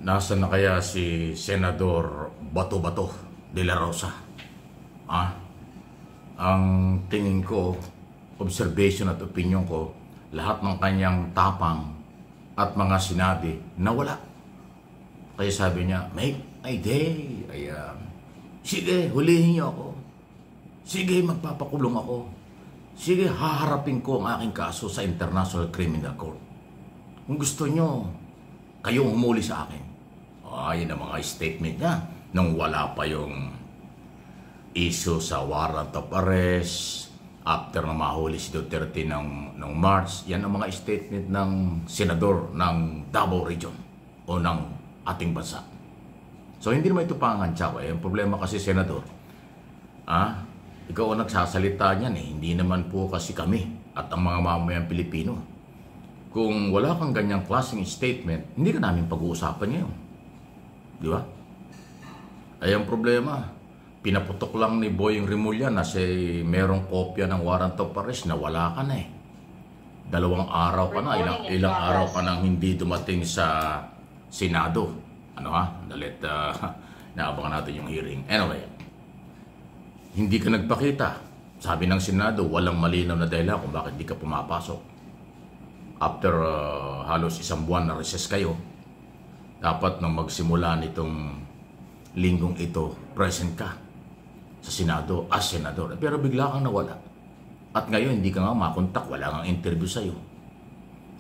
Nasaan na kaya si Senador Bato-Bato de la Rosa? Ah, ang tingin ko, observation at opinion ko, lahat ng kanyang tapang at mga sinabi nawala. Kaya sabi niya, make my day. Sige, hulihin niyo ako. Sige, magpapakulong ako. Sige, haharapin ko ang aking kaso sa International Criminal Court. Kung gusto niyo, kayong humuli sa akin. Yun ang mga statement niya nung wala pa yung issue sa warrant of arrest, after na mahuli si Duterte ng March. Yan ang mga statement ng senador ng Davao Region o ng ating bansa. So hindi naman ito pangantsaw. Ang problema kasi, senador, ikaw ang nagsasalita niyan eh. Hindi naman po kasi kami at ang mga mamamayang Pilipino. Kung wala kang ganyang klaseng statement, hindi ka namin pag-uusapan ngayon. Di ba? Ay ang problema, pinaputok lang ni Boying Rimulya na merong kopya ng warrant of arrest na wala ka na eh. 2 araw ka na, ilang araw ka nang hindi dumating sa Senado. Naabangan natin yung hearing. Anyway, hindi ka nagpakita. Sabi ng Senado, walang malinaw na dahilan kung bakit di ka pumapasok. After halos 1 buwan na recess kayo, dapat nang magsimula nitong linggong ito, present ka sa Senado as senador. Pero bigla kang nawala. At ngayon, hindi ka nga makontak, wala kang interview sa'yo.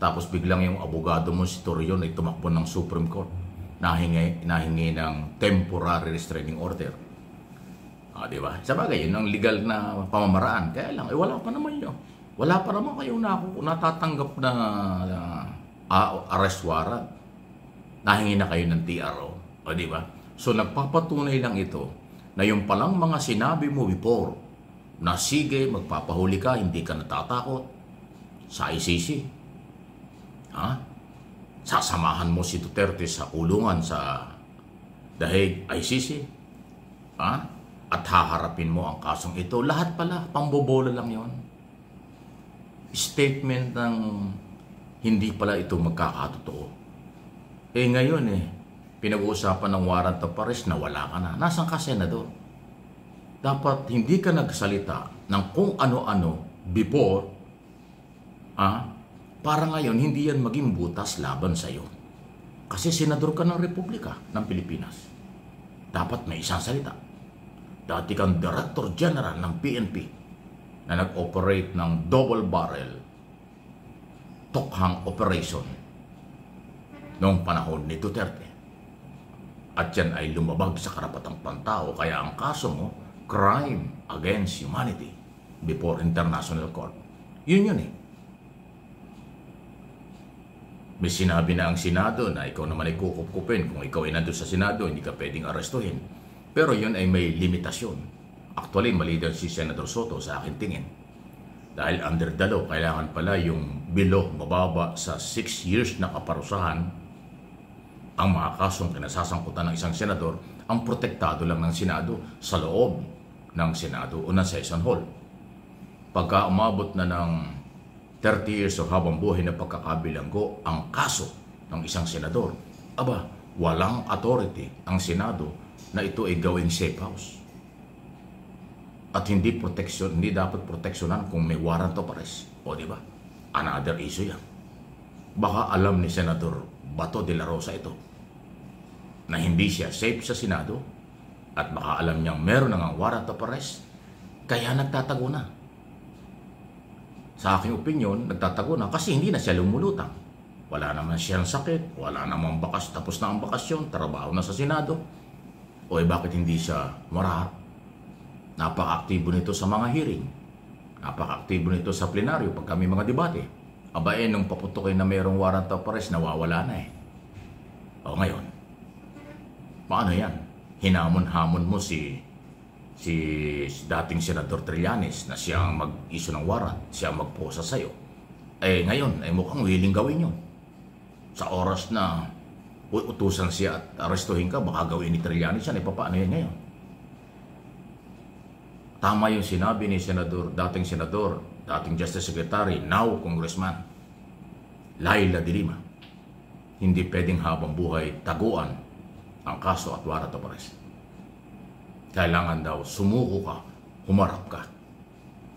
Tapos biglang yung abogado mo, si Torreon, ay tumakbo ng Supreme Court. Nahingi ng temporary restraining order. Diba? Sabagay, yun ang legal na pamamaraan. Kaya lang, wala pa naman yun. Wala pa naman kayong natatanggap na arrest warrant. Nahingi na kayo ng TRO. Diba? So nagpapatunay lang ito na yung palang mga sinabi mo before na sige, magpapahuli ka, hindi ka natatakot sa ICC. Sasamahan mo si Duterte sa kulungan sa The Hague ICC. At haharapin mo ang kasong ito. Lahat pala, pambobola lang yon. Statement ng hindi pala ito magkakatotoo. Ngayon pinag-uusapan ng warrant of arrest na wala ka na. Nasaan ka, senador? Dapat hindi ka nagsalita ng kung ano-ano before, para ngayon hindi yan maging butas laban sa iyo. Kasi senador ka ng Republika ng Pilipinas. Dapat may isang salita. Dati kang Director General ng PNP na nag-operate ng double barrel tokhang operation noong panahon ni Duterte. At yan ay lumabag sa karapatang pantao, kaya ang kaso mo, crime against humanity before International Court. Yun eh. May sinabi na ang Senado na ikaw naman ay kukupkupin. Kung ikaw ay nandun sa Senado, hindi ka pwedeng arestuhin. Pero yun ay may limitasyon. Actually, mali daw si Senator Soto sa akin tingin. Dahil under the law, kailangan pala yung below mababa sa 6 years na kaparusahan ang mga kasong kinasasangkutan ng isang senador, ang protektado lang ng Senado sa loob ng Senado o ng session hall. Pagka umabot na ng 30 years o habang buhay na pagkakabilanggo ang kaso ng isang senador, walang authority ang Senado na ito ay gawing safe house. At hindi dapat proteksyonan kung may warrant of arrest. Di ba? Another issue yan. Baka alam ni Senador Bato de la Rosa ito na hindi siya safe sa Senado at baka alam niyang meron ng warrant of arrest, kaya nagtatago na. Sa aking opinion, nagtatago na kasi hindi na siya lumulutang. Wala naman siyang sakit, wala naman tapos na ang bakasyon, trabaho na sa Senado. Bakit hindi siya marahat? Napaka-aktibo nito sa mga hearing. Napaka-aktibo nito sa plenaryo pag kami mga debate. Nung paputukin na mayroong warrant of arrest, nawawala na eh. Ngayon, paano yan? Hinamon-hamon mo si dating Senador Trillanes na siya ang mag-issue ng warrant, siya ang magposa sa'yo. Ngayon, mukhang willing gawin yun. Sa oras na utusan siya at arestuhin ka, baka gawin ni Trillanes yan, paano yan ngayon? Tama yung sinabi ni dating Senador, dating Justice Secretary, now Congressman, Laila de Lima. hindi pwedeng habang buhay taguan ang kaso at warrant of arrest. Kailangan daw sumuko ka, humarap ka.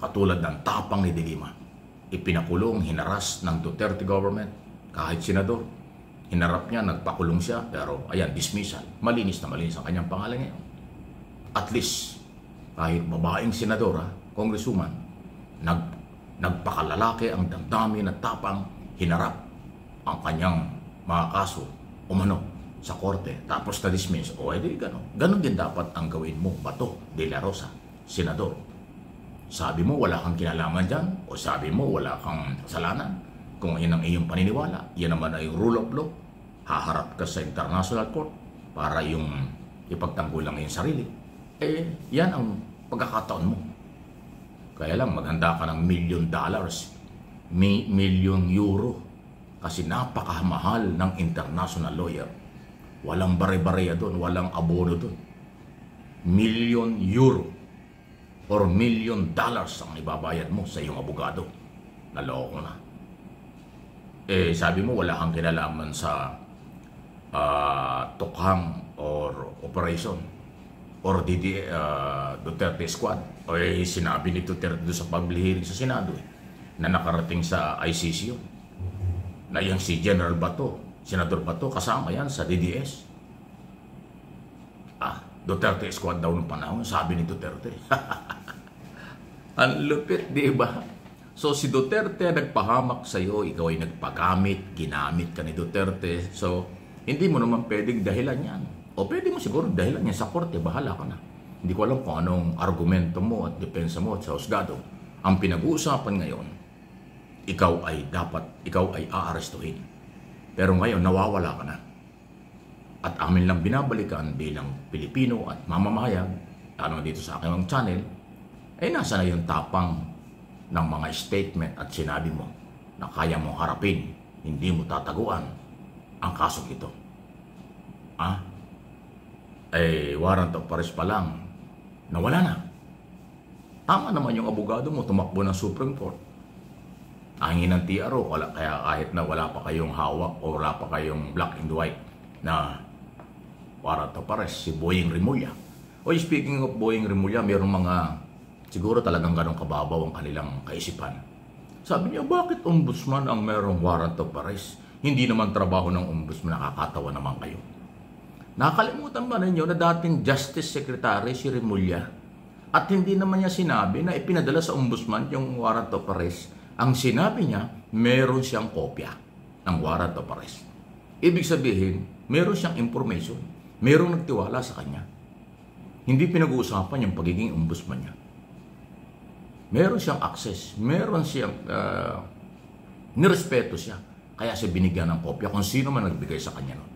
Katulad ng tapang ni De Lima. Ipinakulong, hinaras ng Duterte government, kahit senador. Hinarap niya, nagpakulong siya, pero ayan, dismissal. Malinis na malinis ang kanyang pangalan ngayon. At least, kahit babaeng senadora, congresswoman, nagpakalalaki ang damdamin at tapang, hinarap ang kanyang mga kaso, umano, sa korte, tapos na-dismiss. O edi gano'n. Gano'n din dapat ang gawin mo, Bato de la Rosa, senador. Sabi mo wala kang kinalaman dyan, o sabi mo wala kang kasalanan. Kung yan ang iyong paniniwala, yan naman ay rule of law. Haharap ka sa international court para yung ipagtanggol lang yung sarili. Eh, yan ang pagkakataon mo. Kaya lang, maghanda ka ng $1 million, million euro. Kasi napakamahal ng international lawyer. Walang bare-bareya doon, walang abono doon. €1 million or $1 million ang ibabayad mo sa iyong abogado. Naloko na. Eh, sabi mo wala kang kinalaman sa tukhang or operation or Duterte Squad. O eh, sinabi ni Duterte doon sa public hearing sa Senado na nakarating sa ICC yun. Na yung si General Bato, Senador Bato, kasama yan sa DDS. Duterte Squad daw ng panahon, sabi ni Duterte. Ang lupit, di ba? So si Duterte nagpahamak sa iyo, ikaw ay nagpagamit, ginamit ka ni Duterte. So hindi mo naman pwedeng dahilan yan. O pwede mo siguro dahilan yan sa korte, bahala ka na. Hindi ko alam kung anong argumento mo at depensa mo at sa husgado. Ang pinag-uusapan ngayon, ikaw ay aarestuhin. Pero ngayon nawawala ka na. At amin lang binabalikan bilang Pilipino at mamamahayag, lalo dito sa aking channel, ay nasa na yung tapang ng mga statement at sinabi mo na kaya mong harapin, hindi mo tataguan ang kasong ito. Warrant of arrest pa lang, nawala na. Tama naman yung abogado mo, tumakbo ng Supreme Court. Angin ng TRO, kaya kahit na wala pa kayong hawak o wala pa kayong black and white na warrant of arrest, si Boying Rimulya. Speaking of Boying Rimulya, mayroong mga siguro talagang ganong kababaw ang kanilang kaisipan. Sabi niya, bakit ombudsman ang mayroong warrant of arrest? Hindi naman trabaho ng ombudsman, nakakatawa naman kayo. Nakalimutan ba ninyo na dating Justice Secretary si Rimulya at hindi naman niya sinabi na ipinadala sa ombudsman yung warrant of arrest? Ang sinabi niya, meron siyang kopya ng warrant of arrest. Ibig sabihin, meron siyang information. Merong nagtiwala sa kanya. Hindi pinag-uusapan yung pagiging ombudsman niya. Meron siyang access. Meron siyang nirespeto siya. Kaya siya binigyan ng kopya kung sino man nagbigay sa kanya nun.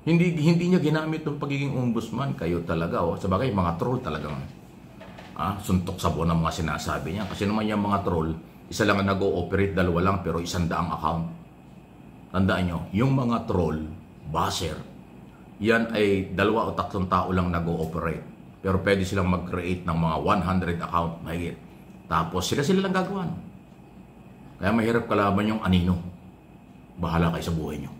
Hindi niya ginamit ng pagiging ombudsman. Kayo talaga, sabagay, mga troll talagang suntok sa buwan ng mga sinasabi niya. Kasi naman yung mga troll, isa lang ang nag-ooperate, dalawa lang, pero 100 account. Tandaan nyo, yung mga troll, baser, yan ay 2 o 3 tao lang nag-ooperate. Pero pwede silang mag-create ng mga 100 account, mahigit. Tapos sila lang gagawa. Kaya mahirap kalaban yung anino. Bahala kayo sa buhay nyo.